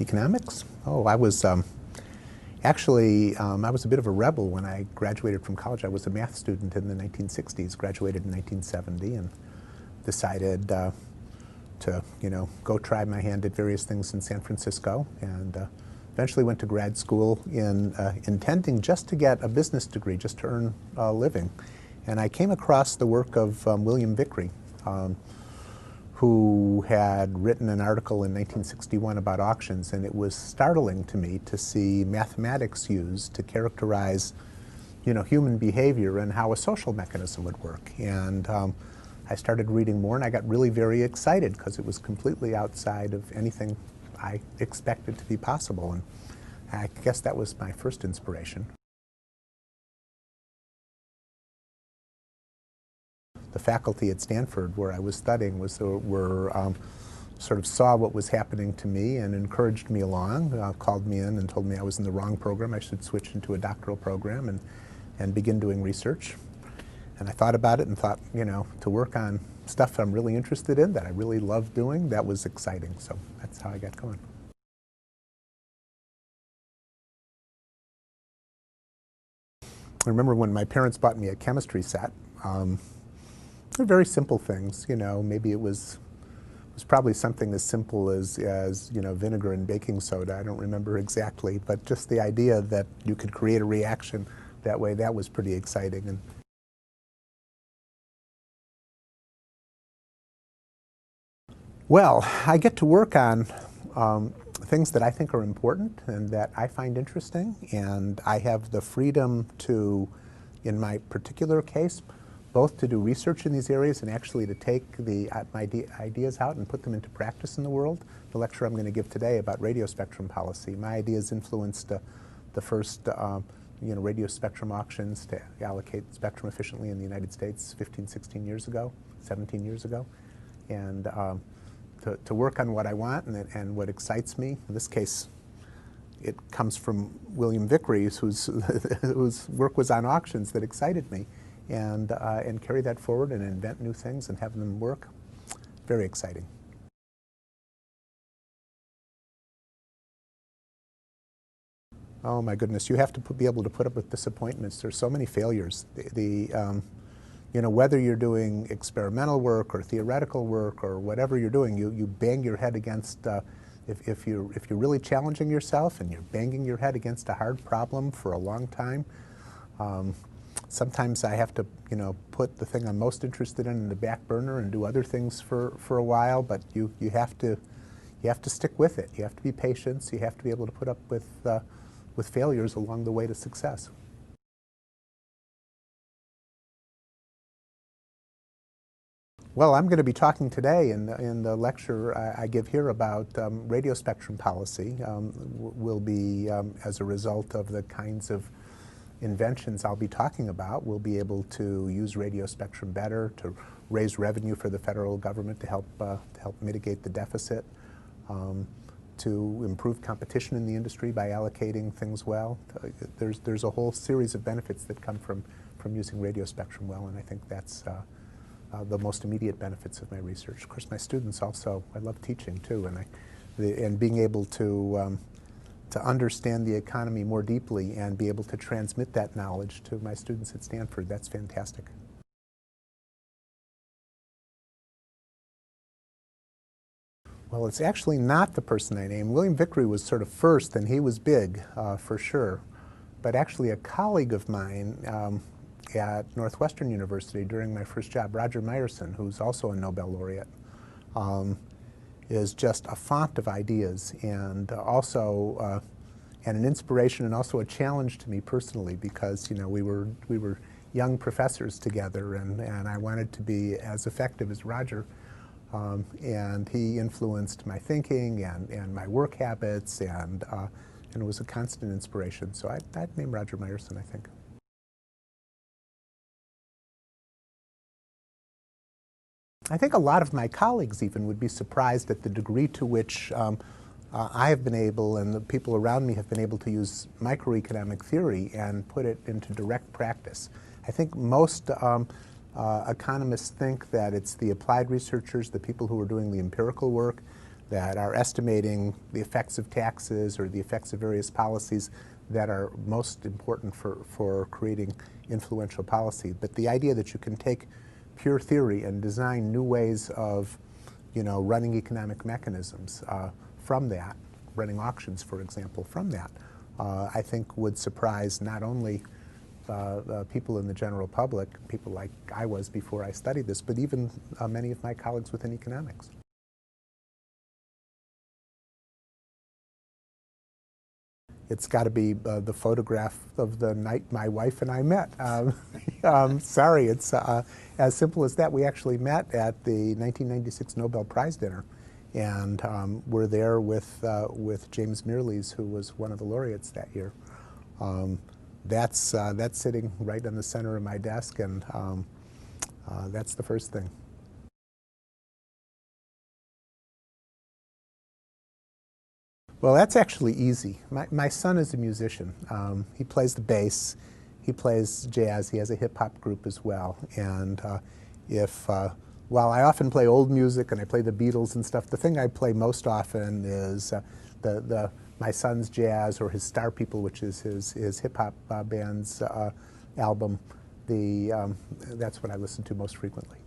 Economics? Oh, I was actually, I was a bit of a rebel when I graduated from college. I was a math student in the 1960s, graduated in 1970, and decided to, go try my hand at various things in San Francisco, and eventually went to grad school intending just to get a business degree, just to earn a living. And I came across the work of William Vickrey, who had written an article in 1961 about auctions, and it was startling to me to see mathematics used to characterize, human behavior and how a social mechanism would work. And I started reading more, and I got really very excited because it was completely outside of anything I expected to be possible. And I guess that was my first inspiration. The faculty at Stanford, where I was studying, sort of saw what was happening to me and encouraged me along, called me in and told me I was in the wrong program. I should switch into a doctoral program and begin doing research. And I thought about it and thought, to work on stuff I'm really interested in, that I really love doing, that was exciting. So that's how I got going. I remember when my parents bought me a chemistry set. They're very simple things, maybe it was probably something as simple as vinegar and baking soda. I don't remember exactly, but just the idea that you could create a reaction that way, that was pretty exciting. And well, I get to work on things that I think are important and that I find interesting, and I have the freedom to, in my particular case, both to do research in these areas and actually to take my ideas out and put them into practice in the world. The lecture I'm going to give today about radio spectrum policy, my ideas influenced the first radio spectrum auctions to allocate spectrum efficiently in the United States 15, 16 years ago, 17 years ago. And to work on what I want and what excites me, in this case, it comes from William Vickrey, whose work was on auctions that excited me. And carry that forward and invent new things and have them work. Very exciting. Oh my goodness, you have to be able to put up with disappointments. There's so many failures. Whether you're doing experimental work or theoretical work or whatever you're doing, you bang your head against, if you're really challenging yourself and you're banging your head against a hard problem for a long time, sometimes I have to, put the thing I'm most interested in the back burner and do other things for a while. But you have to stick with it. You have to be patient. You have to be able to put up with failures along the way to success. Well, I'm going to be talking today in the lecture I give here about radio spectrum policy. Will be as a result of the kinds of inventions I'll be talking about. We'll be able to use radio spectrum better to raise revenue for the federal government to help mitigate the deficit, to improve competition in the industry by allocating things well. There's a whole series of benefits that come from using radio spectrum well, and I think that's the most immediate benefits of my research. Of course, my students also, I love teaching too, and being able to understand the economy more deeply and be able to transmit that knowledge to my students at Stanford, that's fantastic. Well, it's actually not the person I named. William Vickrey was sort of first, and he was big, for sure. But actually a colleague of mine at Northwestern University during my first job, Roger Myerson, who's also a Nobel laureate, is just a font of ideas, and also and an inspiration and also a challenge to me personally, because we were young professors together, and I wanted to be as effective as Roger, and he influenced my thinking and my work habits, and it was a constant inspiration. So I'd name Roger Myerson, I think. I think a lot of my colleagues even would be surprised at the degree to which I have been able, and the people around me have been able, to use microeconomic theory and put it into direct practice. I think most economists think that it's the applied researchers, the people who are doing the empirical work, that are estimating the effects of taxes or the effects of various policies that are most important for creating influential policy. But the idea that you can take pure theory and design new ways of, running economic mechanisms from that, running auctions, for example, from that, I think would surprise not only people in the general public, people like I was before I studied this, but even many of my colleagues within economics. It's got to be the photograph of the night my wife and I met. Sorry, it's as simple as that. We actually met at the 1996 Nobel Prize dinner, and we're there with James Mirrlees, who was one of the laureates that year. That's sitting right in the center of my desk, and that's the first thing. Well, that's actually easy. My son is a musician. He plays the bass, he plays jazz, he has a hip-hop group as well. And while I often play old music and I play the Beatles and stuff, the thing I play most often is my son's jazz, or his Star People, which is his hip-hop band's album. That's what I listen to most frequently.